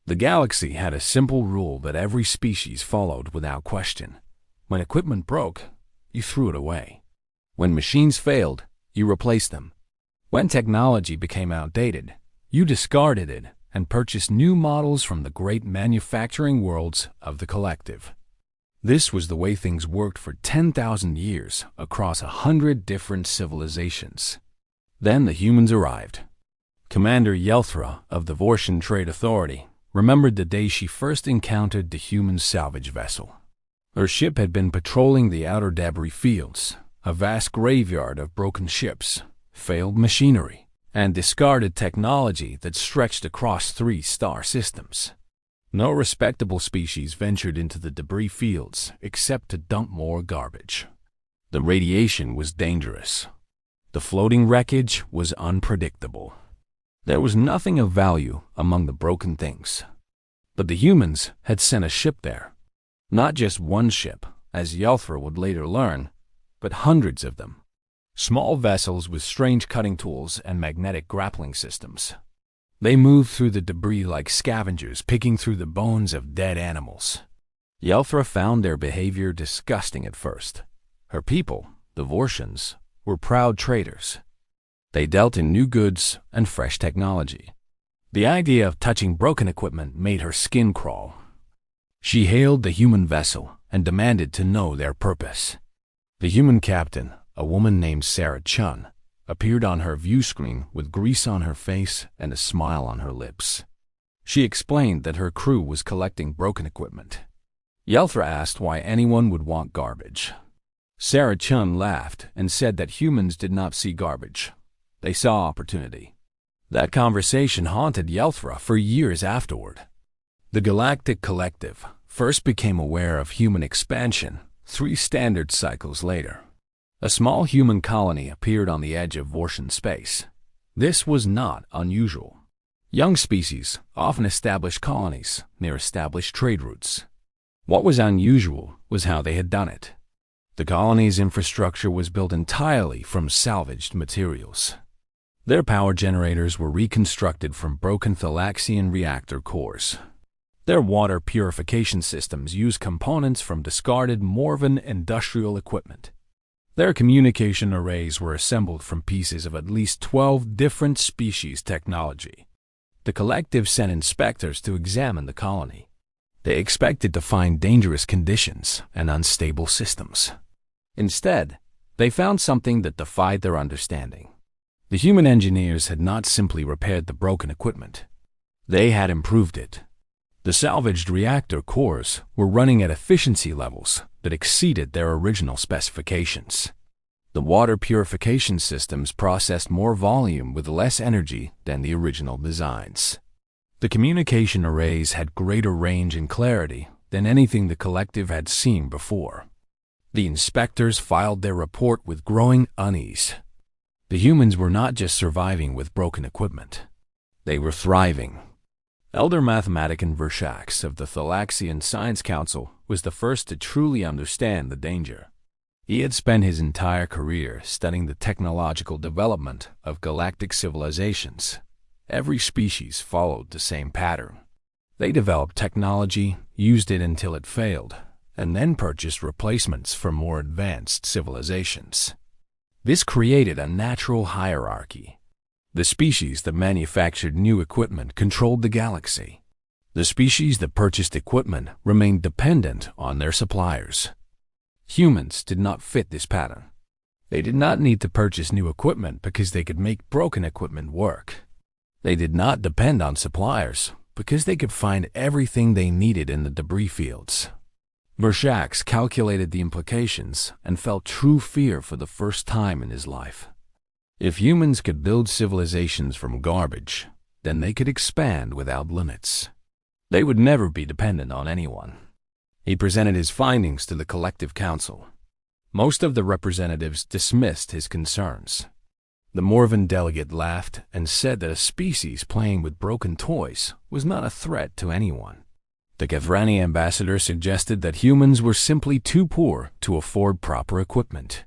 The galaxy had a simple rule that every species followed without question. When equipment broke, you threw it away. When machines failed, you replaced them. When technology became outdated, you discarded it and purchased new models from the great manufacturing worlds of the collective. This was the way things worked for 10,000 years across 100 different civilizations. Then the humans arrived. Commander Yelthra of the Vortian Trade Authority remembered the day she first encountered the human salvage vessel. Her ship had been patrolling the outer debris fields, a vast graveyard of broken ships, failed machinery, and discarded technology that stretched across 3 star systems. No respectable species ventured into the debris fields except to dump more garbage. The radiation was dangerous. The floating wreckage was unpredictable. There was nothing of value among the broken things. But the humans had sent a ship there. Not just one ship, as Yelthra would later learn, but hundreds of them. Small vessels with strange cutting tools and magnetic grappling systems. They moved through the debris like scavengers picking through the bones of dead animals. Yelthra found their behavior disgusting at first. Her people, the Vortians, were proud traders. They dealt in new goods and fresh technology. The idea of touching broken equipment made her skin crawl. She hailed the human vessel and demanded to know their purpose. The human captain, a woman named Sarah Chun, appeared on her view screen with grease on her face and a smile on her lips. She explained that her crew was collecting broken equipment. Yelthra asked why anyone would want garbage. Sarah Chun laughed and said that humans did not see garbage. They saw opportunity. That conversation haunted Yelthra for years afterward. The Galactic Collective first became aware of human expansion 3 standard cycles later. A small human colony appeared on the edge of Vortian space. This was not unusual. Young species often established colonies near established trade routes. What was unusual was how they had done it. The colony's infrastructure was built entirely from salvaged materials. Their power generators were reconstructed from broken Thalaxian reactor cores. Their water purification systems used components from discarded Morvan industrial equipment. Their communication arrays were assembled from pieces of at least 12 different species technology. The collective sent inspectors to examine the colony. They expected to find dangerous conditions and unstable systems. Instead, they found something that defied their understanding. The human engineers had not simply repaired the broken equipment. They had improved it. The salvaged reactor cores were running at efficiency levels that exceeded their original specifications. The water purification systems processed more volume with less energy than the original designs. The communication arrays had greater range and clarity than anything the collective had seen before. The inspectors filed their report with growing unease. The humans were not just surviving with broken equipment. They were thriving. Elder mathematician Vershax of the Thalaxian Science Council was the first to truly understand the danger. He had spent his entire career studying the technological development of galactic civilizations. Every species followed the same pattern. They developed technology, used it until it failed, and then purchased replacements for more advanced civilizations. This created a natural hierarchy. The species that manufactured new equipment controlled the galaxy. The species that purchased equipment remained dependent on their suppliers. Humans did not fit this pattern. They did not need to purchase new equipment because they could make broken equipment work. They did not depend on suppliers because they could find everything they needed in the debris fields. Vershax calculated the implications and felt true fear for the first time in his life. If humans could build civilizations from garbage, then they could expand without limits. They would never be dependent on anyone. He presented his findings to the collective council. Most of the representatives dismissed his concerns. The Morvan delegate laughed and said that a species playing with broken toys was not a threat to anyone. The Kathrani ambassador suggested that humans were simply too poor to afford proper equipment.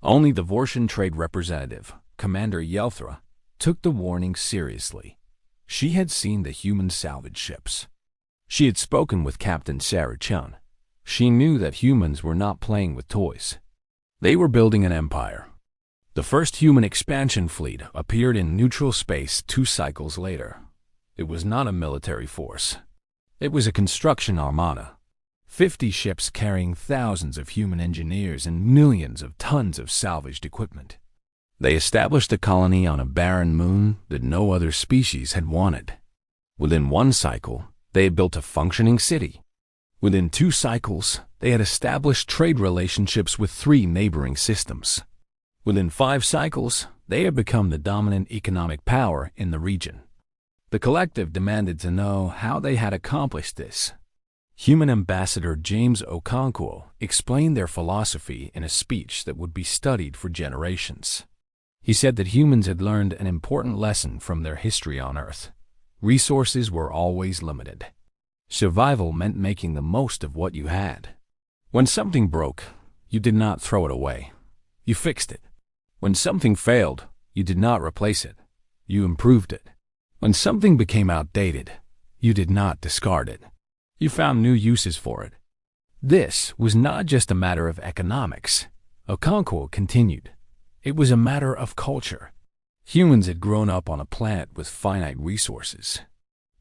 Only the Vortian trade representative, Commander Yelthra, took the warning seriously. She had seen the human salvage ships. She had spoken with Captain Sarah Chun. She knew that humans were not playing with toys. They were building an empire. The first human expansion fleet appeared in neutral space 2 cycles later. It was not a military force. It was a construction armada. 50 ships carrying thousands of human engineers and millions of tons of salvaged equipment. They established a colony on a barren moon that no other species had wanted. Within 1 cycle, they had built a functioning city. Within 2 cycles, they had established trade relationships with 3 neighboring systems. Within 5 cycles, they had become the dominant economic power in the region. The collective demanded to know how they had accomplished this. Human Ambassador James Okonkwo explained their philosophy in a speech that would be studied for generations. He said that humans had learned an important lesson from their history on Earth. Resources were always limited. Survival meant making the most of what you had. When something broke, you did not throw it away. You fixed it. When something failed, you did not replace it. You improved it. When something became outdated, you did not discard it. You found new uses for it. This was not just a matter of economics. Okonkwo continued. It was a matter of culture. Humans had grown up on a planet with finite resources.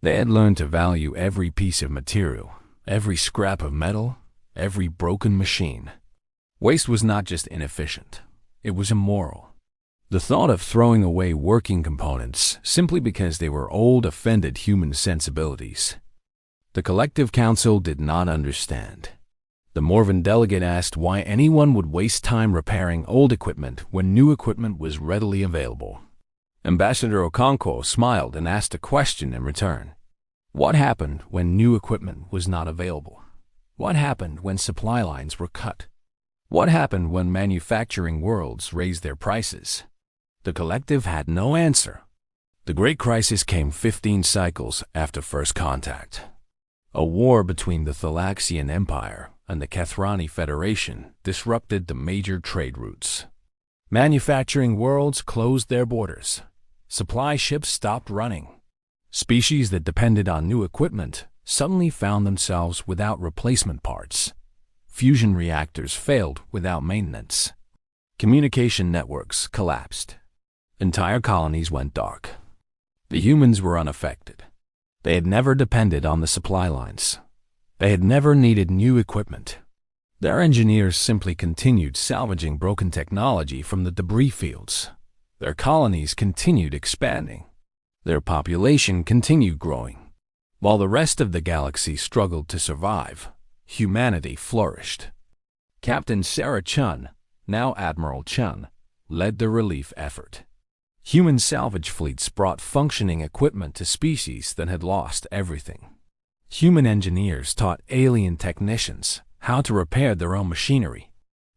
They had learned to value every piece of material, every scrap of metal, every broken machine. Waste was not just inefficient. It was immoral. The thought of throwing away working components simply because they were old offended human sensibilities. The collective council did not understand. The Morvan delegate asked why anyone would waste time repairing old equipment when new equipment was readily available. Ambassador Okonkwo smiled and asked a question in return. What happened when new equipment was not available? What happened when supply lines were cut? What happened when manufacturing worlds raised their prices? The collective had no answer. The Great Crisis came 15 cycles after first contact. A war between the Thalaxian Empire and the Kethrani Federation disrupted the major trade routes. Manufacturing worlds closed their borders. Supply ships stopped running. Species that depended on new equipment suddenly found themselves without replacement parts. Fusion reactors failed without maintenance. Communication networks collapsed. Entire colonies went dark. The humans were unaffected. They had never depended on the supply lines. They had never needed new equipment. Their engineers simply continued salvaging broken technology from the debris fields. Their colonies continued expanding. Their population continued growing. While the rest of the galaxy struggled to survive, humanity flourished. Captain Sarah Chun, now Admiral Chun, led the relief effort. Human salvage fleets brought functioning equipment to species that had lost everything. Human engineers taught alien technicians how to repair their own machinery.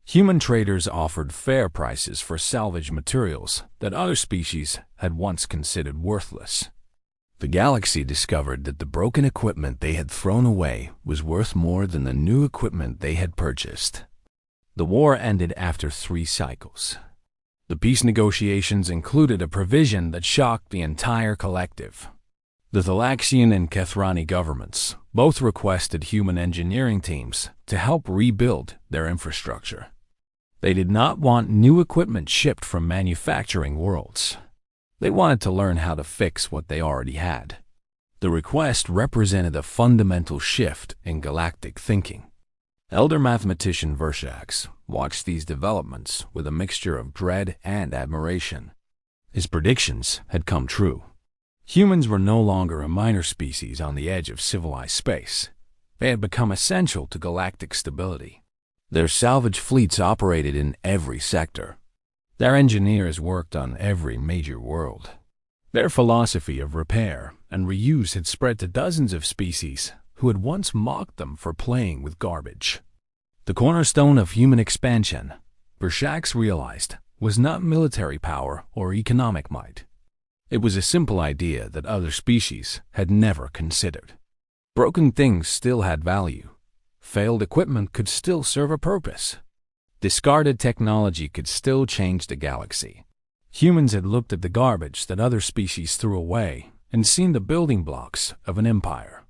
Human traders offered fair prices for salvage materials that other species had once considered worthless. The galaxy discovered that the broken equipment they had thrown away was worth more than the new equipment they had purchased. The war ended after 3 cycles. The peace negotiations included a provision that shocked the entire collective. The Thalaxian and Kethrani governments both requested human engineering teams to help rebuild their infrastructure. They did not want new equipment shipped from manufacturing worlds. They wanted to learn how to fix what they already had. The request represented a fundamental shift in galactic thinking. Elder mathematician Vershax watched these developments with a mixture of dread and admiration. His predictions had come true. Humans were no longer a minor species on the edge of civilized space. They had become essential to galactic stability. Their salvage fleets operated in every sector. Their engineers worked on every major world. Their philosophy of repair and reuse had spread to dozens of species who had once mocked them for playing with garbage. The cornerstone of human expansion, Vershax realized, was not military power or economic might. It was a simple idea that other species had never considered. Broken things still had value. Failed equipment could still serve a purpose. Discarded technology could still change the galaxy. Humans had looked at the garbage that other species threw away and seen the building blocks of an empire.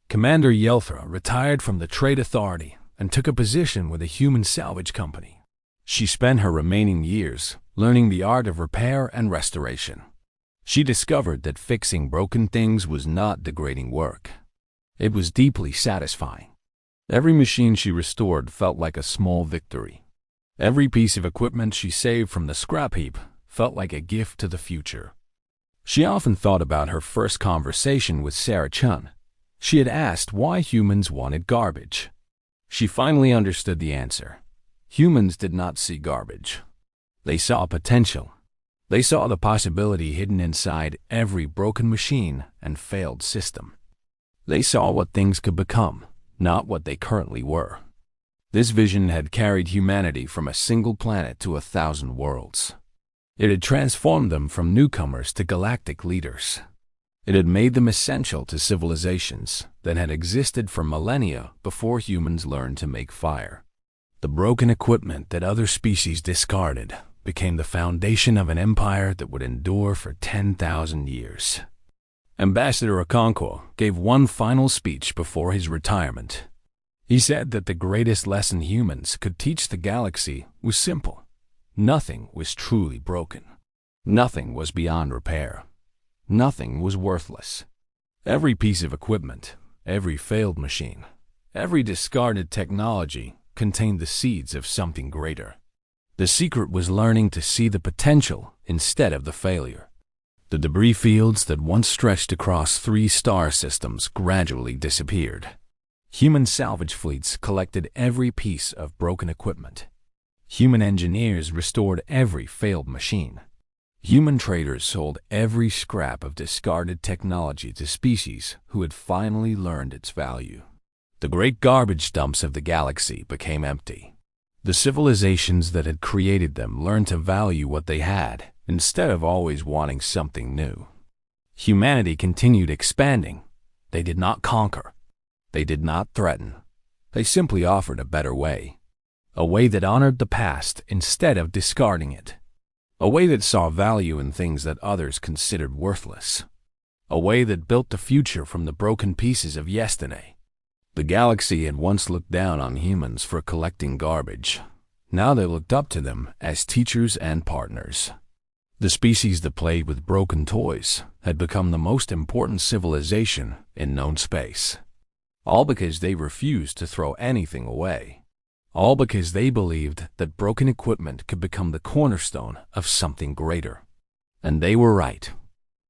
Commander Yelthra retired from the Trade Authority and took a position with a human salvage company. She spent her remaining years learning the art of repair and restoration. She discovered that fixing broken things was not degrading work. It was deeply satisfying. Every machine she restored felt like a small victory. Every piece of equipment she saved from the scrap heap felt like a gift to the future. She often thought about her first conversation with Sarah Chun. She had asked why humans wanted garbage. She finally understood the answer. Humans did not see garbage. They saw potential. They saw the possibility hidden inside every broken machine and failed system. They saw what things could become, not what they currently were. This vision had carried humanity from a single planet to 1,000 worlds. It had transformed them from newcomers to galactic leaders. It had made them essential to civilizations that had existed for millennia before humans learned to make fire. The broken equipment that other species discarded became the foundation of an empire that would endure for 10,000 years. Ambassador Okonkwo gave one final speech before his retirement. He said that the greatest lesson humans could teach the galaxy was simple. Nothing was truly broken. Nothing was beyond repair. Nothing was worthless. Every piece of equipment, every failed machine, every discarded technology contained the seeds of something greater. The secret was learning to see the potential instead of the failure. The debris fields that once stretched across 3 star systems gradually disappeared. Human salvage fleets collected every piece of broken equipment. Human engineers restored every failed machine. Human traders sold every scrap of discarded technology to species who had finally learned its value. The great garbage dumps of the galaxy became empty. The civilizations that had created them learned to value what they had instead of always wanting something new. Humanity continued expanding. They did not conquer. They did not threaten. They simply offered a better way. A way that honored the past instead of discarding it. A way that saw value in things that others considered worthless. A way that built the future from the broken pieces of yesterday. The galaxy had once looked down on humans for collecting garbage. Now they looked up to them as teachers and partners. The species that played with broken toys had become the most important civilization in known space. All because they refused to throw anything away. All because they believed that broken equipment could become the cornerstone of something greater. And they were right.